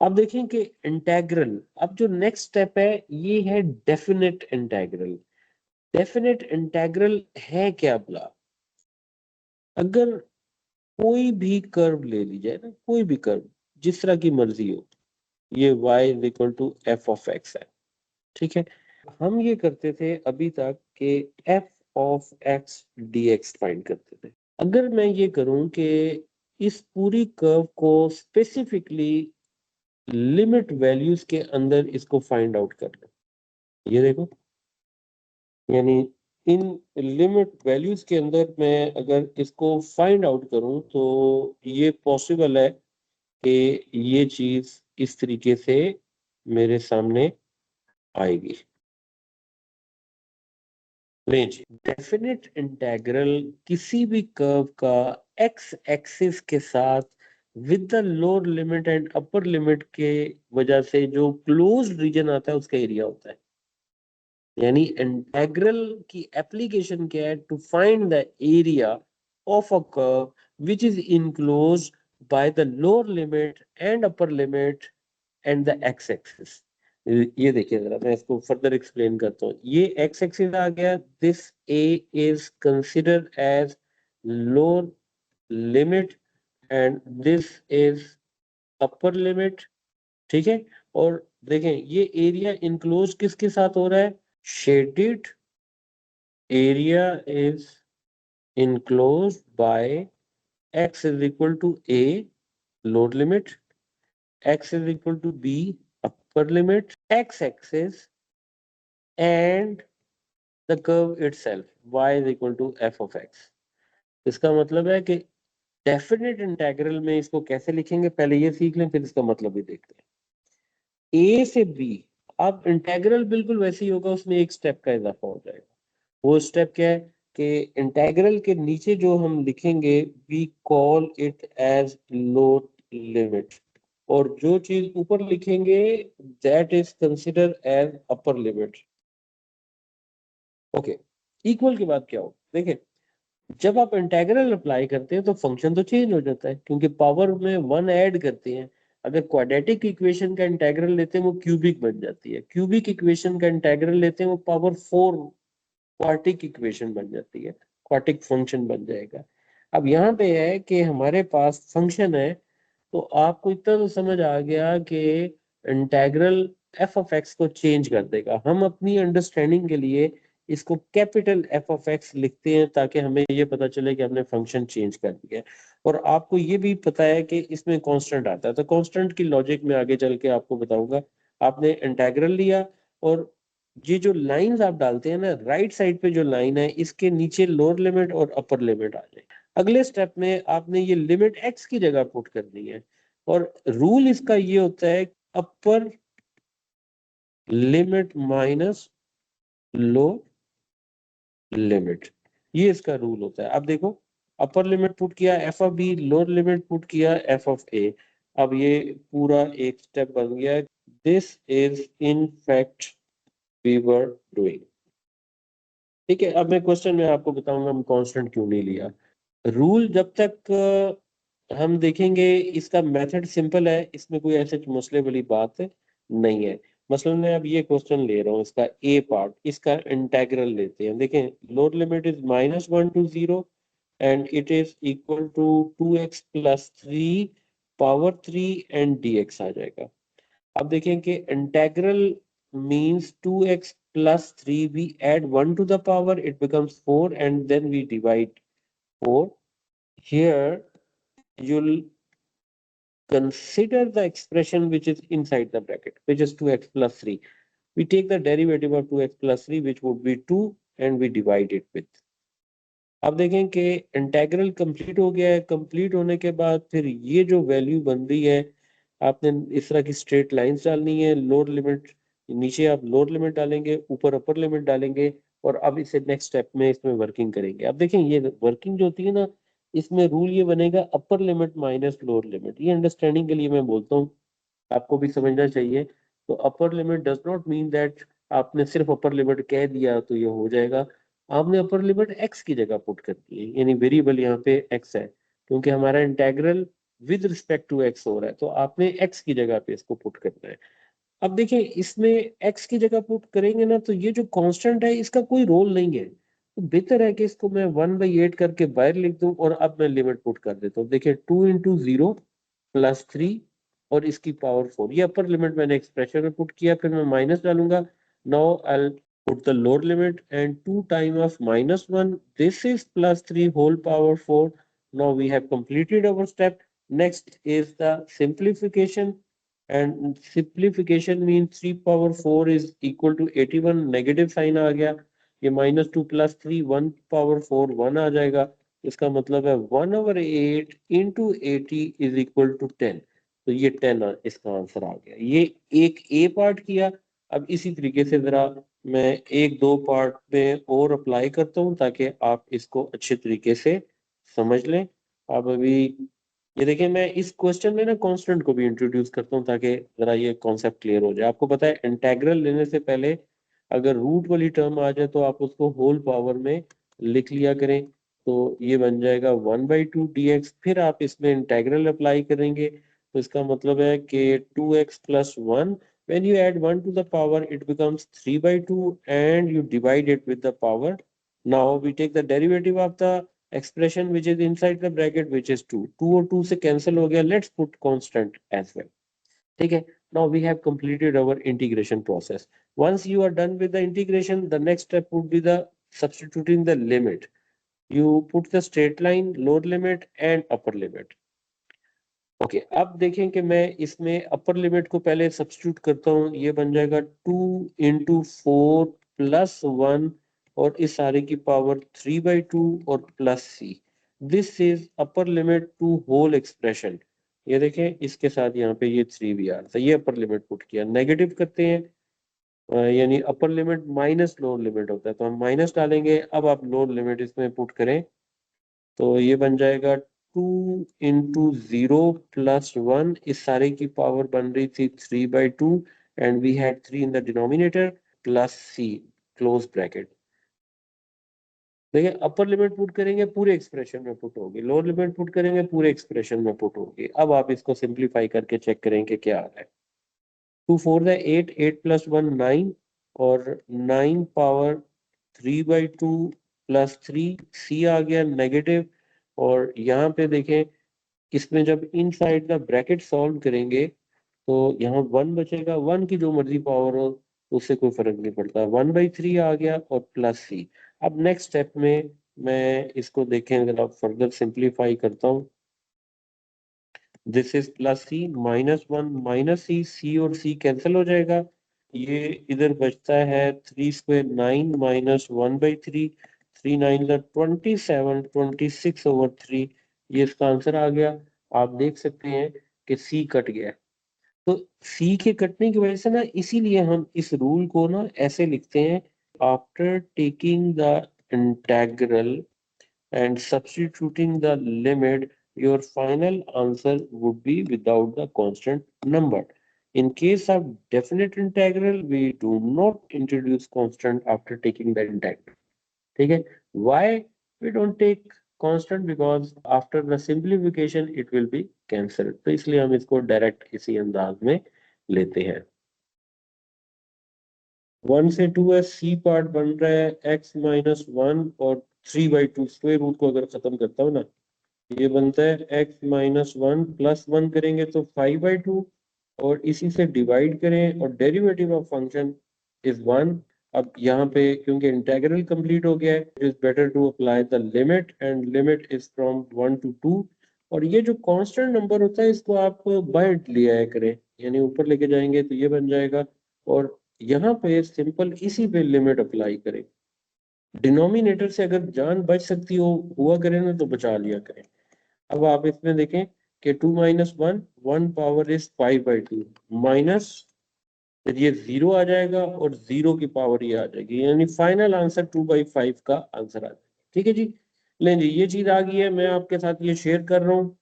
अब देखें कि इंटेग्रल, अब जो नेक्स्ट स्टेप है ये है डेफिनेट इंटेग्रल। डेफिनेट इंटेग्रल है क्या भला? अगर कोई भी कर्व ले ली जाए ना, कोई भी कर्व जिस तरह की मर्जी हो, ये y is equal to f of x है, ठीक है। हम ये करते थे अभी तक कि F of x D x find करते थे। अगर मैं ये करूं कि इस पूरी कर्व को स्पेसिफिकली लिमिट वैल्यूज के अंदर इसको फाइंड आउट कर लो, ये देखो, यानी इन लिमिट वैल्यूज के अंदर मैं अगर इसको फाइंड आउट करूं तो ये पॉसिबल है कि ये चीज इस तरीके से मेरे सामने आएगी। रेंज डेफिनेट इंटेग्रल किसी भी कर्व का एक्स एक्सिस के साथ with the lower limit and upper limit के वजह से जो क्लोज्ड रीजन आता है उसका एरिया होता है। यानी इंटेग्रल की एप्लीकेशन क्या है? To find the area of a curve which is enclosed by the lower limit and upper limit and the x axis. ये देखिए जरा, मैं इसको फर्दर एक्सप्लेन करता हूँ। ये एक्स एक्सिस आ गया, this a is considered as lower limit and this is upper limit, ठीक है। और देखें ये एरिया इनक्लोज किसके साथ हो रहा है? shaded area is enclosed by x is equal to a lower limit, x is equal to b upper limit, x axis and the curve itself y is equal to f of x। इसका मतलब है कि definite integral में इसको कैसे लिखेंगे पहले ये सीख लें, फिर इसका मतलब भी देखते हैं। a से b, अब इंटेग्रल बिल्कुल वैसे ही होगा, उसमें एक स्टेप का इजाफा हो जाएगा। वो स्टेप क्या है कि इंटेग्रल के नीचे जो हम लिखेंगे we call it as lower limit, और जो चीज ऊपर लिखेंगे that is consider as upper limit. Okay, equal के बाद क्या हो देखें, जब आप इंटेग्रल अप्लाई करते हैं तो फंक्शन तो चेंज हो जाता है क्योंकि पावर में वन ऐड करते हैं। अगर क्वाड्रेटिक इक्वेशन का इंटेग्रल लेते हैं वो क्यूबिक बन जाती है, क्यूबिक इक्वेशन का इंटेग्रल लेते हैं वो पावर 4 क्वार्टिक इक्वेशन बन जाती है, क्वार्टिक फंक्शन बन जाएगा। अब यहाँ पे है कि हमारे पास फंक्शन है, तो आपको इतना तो समझ आ गया कि इंटेग्रल एफ ऑफ एक्स को चेंज कर देगा। हम अपनी अंडरस्टैंडिंग के लिए इसको कैपिटल एफ ऑफ एक्स लिखते हैं ताकि हमें ये पता चले कि हमने फंक्शन चेंज कर दिया है। और आपको ये भी पता है कि इसमें कांस्टेंट आता है, तो कांस्टेंट की लॉजिक में आगे चल के आपको बताऊंगा। आपने इंटेग्रल लिया और ये जो लाइंस आप डालते हैं ना, राइट साइड पे जो लाइन है इसके नीचे लोअर लिमिट और अपर लिमिट आ जाए। अगले स्टेप में आपने ये लिमिट एक्स की जगह पुट करनी है, और रूल इसका ये होता है upper limit minus low limit, ये इसका रूल होता है। अब देखो, अपर लिमिट पुट किया f of b, lower limit put किया एफ ऑफ ए। अब ये पूरा एक स्टेप बन गया। This is in fact we were doing, ठीक है। अब मैं क्वेश्चन में आपको बताऊंगा हम कांस्टेंट क्यों नहीं लिया। रूल जब तक हम देखेंगे, इसका मेथड सिंपल है, इसमें कोई ऐसे मसले वाली बात नहीं है। मसलन मैं अब ये क्वेश्चन ले रहा हूँ, इसका ए पार्ट, इसका इंटेग्रल लेते हैं। देखें lower limit is -1 to 0 and it is equal to 2x plus 3 power 3 and dx आ जाएगा। अब देखें कि integral means 2x plus 3, we add 1 to the power, it becomes 4 and then we divide 4. Here you'll consider the expression which is inside the bracket, which is 2x plus 3. We take the derivative of 2x plus 3 which would be 2 and we divide it with। अब देखें कि integral complete हो गया है। Complete होने के बाद फिर ये जो वैल्यू बन रही है, आपने इस तरह की स्ट्रेट लाइंस डालनी है। लोअर लिमिट, नीचे आप लोअर लिमिट डालेंगे, ऊपर अपर लिमिट डालेंगे, और अब इसे नेक्स्ट स्टेप में इसमें वर्किंग करेंगे। अब देखें ये वर्किंग जो होती है ना, इसमें रूल ये बनेगा अपर लिमिट माइनस लोअर लिमिट। ये अंडरस्टैंडिंग के लिए मैं बोलता हूँ, आपको भी समझना चाहिए। तो upper limit does not mean that आपने सिर्फ अपर लिमिट कह दिया तो ये हो जाएगा। आपने अपर लिमिट एक्स की जगह पुट कर दी है, यानी वेरिएबल यहाँ पे एक्स है, क्योंकि हमारा integral with respect to x हो रहा है, तो आपने एक्स की जगह पे इसको पुट करना है। अब देखिए इसमें एक्स की जगह पुट करेंगे ना, तो ये जो कांस्टेंट है इसका कोई रोल नहीं है, तो बेहतर है कि इसको मैं 1/8 करके बाहर लिख दूं और अब मैं लिमिट पुट कर देता हूँ। देखिए 2 × 0 + 3 और इसकी पावर 4, ये अपर लिमिट मैंने एक्सप्रेशन में पुट किया, फिर मैं माइनस डालूंगा। Now I put the lower limit and 2 time of -1, this is +3 whole power 4. Now we have completed our step. Next is the simplification, and simplification means 3 power 4 is equal to 81, negative sign आ गया, ये -2 + 3 1 power 4 1 आ जाएगा, इसका मतलब है 1/8 × 80 is equal to 10, तो ये 10 इसका आंसर आ गया। ये एक ए पार्ट किया। अब इसी तरीके से जरा मैं एक दो पार्ट में और अप्लाई करता हूँ ताकि आप इसको अच्छे तरीके से समझ लें। आप अभी ये देखिए, मैं इस क्वेश्चन में ना कांस्टेंट को भी इंट्रोड्यूस करता हूँ ताकि जरा ये कॉन्सेप्ट क्लियर हो जाए। आपको पता है इंटेग्रल लेने से पहले अगर रूट वाली टर्म आ जाए तो आप उसको होल पावर में लिख लिया करें, तो ये बन जाएगा 1/2 dx। फिर आप इसमें इंटेग्रल अप्लाई करेंगे तो इसका मतलब है कि 2x + 1, when you add 1 to the power it becomes 3/2 and you divide it with the power. Now we take the derivative of the expression which is inside the bracket, which is 2 और 2 से cancel हो गया, let's put constant as well, ठीक है। Now we have completed our integration process. Once you are done with the integration, the next step would be the substituting the limit. You put the straight line, lower limit and upper limit. Okay अब देखें कि मैं इसमें upper limit को पहले substitute करता हूँ, ये बन जाएगा 2 × 4 + 1 और इस सारे की पावर 3/2 और plus c, this is upper limit to whole expression. ये देखें इसके साथ यहाँ पे ये 3 भी आ रहा था, ये अपर लिमिट पुट किया। नेगेटिव करते हैं यानी अपर लिमिट माइनस लोअर लिमिट होता है, तो हम माइनस डालेंगे। अब आप लोअर लिमिट इसमें पुट करें तो ये बन जाएगा 2 × 0 + 1, इस सारे की पावर बन रही थी 3/2 and we had 3 in the denominator plus c close bracket. देखिए अपर लिमिट पुट करेंगे पूरे एक्सप्रेशन में पुट होगी, लोअर लिमिट पुट करेंगे पूरे एक्सप्रेशन में पुट होगी। अब आप इसको सिंप्लीफाई करके चेक करेंगे क्या आ रहा है। 2 4 8, 8 + 1 9 और 9 पावर 3/2 + 3 सी आ गया नेगेटिव। और यहाँ पे देखें इसमें जब इनसाइड द ब्रैकेट सॉल्व करेंगे तो यहाँ 1 बचेगा, 1 की जो मर्जी पावर हो उससे कोई फर्क नहीं पड़ता, 1/3 आ गया और प्लस सी। अब नेक्स्ट स्टेप में मैं इसको देखें अगर आप फर्दर सिंप्लीफाई करता हूँ, दिस इज प्लस सी -1 - सी, सी और सी कैंसिल हो जाएगा, ये इधर बचता है 3² 9 -1/3, 3 9 27, 26/3, ये इसका आंसर आ गया। आप देख सकते हैं कि सी कट गया, तो सी के कटने की वजह से ना इसीलिए हम इस रूल को ना ऐसे लिखते हैं, after taking the integral and substituting the limit, your final answer would be without the constant number. In case of definite integral, we do not introduce constant after taking the integral. ठीक है? Why we don't take constant? Because after the simplification it will be cancelled. तो इसलिए हम इसको direct इसी अंदाज में लेते हैं। 1 से 2 सी पार्ट बन रहा है x - 1 और 3/2 स्क्वायर रूट को अगर खत्म करता हूँ ना, ये बनता है x - 1 + 1 करेंगे तो 5/2 और इसी से डिवाइड करें और डेरिवेटिव ऑफ फंक्शन इज 1। अब यहाँ पे क्योंकि इंटेग्रल कंप्लीट हो गया है, it is better to apply the limit and limit is from 1 to 2। और ये जो कांस्टेंट नंबर होता है इसको आप बाहर ले आया करें, यानी ऊपर लेके जाएंगे तो ये बन जाएगा, और यहाँ पे सिंपल इसी पे लिमिट अप्लाई करें। डिनोमिनेटर से अगर जान बच सकती हो हुआ करे ना तो बचा लिया करें। अब आप इसमें देखें कि 2 - 1, 1 पावर इज 5/2 माइनस, फिर ये 0 आ जाएगा और 0 की पावर ये आ जाएगी, यानी फाइनल आंसर 2/5 का आंसर आ जाएगा। ठीक है जी, लें जी ये चीज आ गई है, मैं आपके साथ ये शेयर कर रहा हूँ।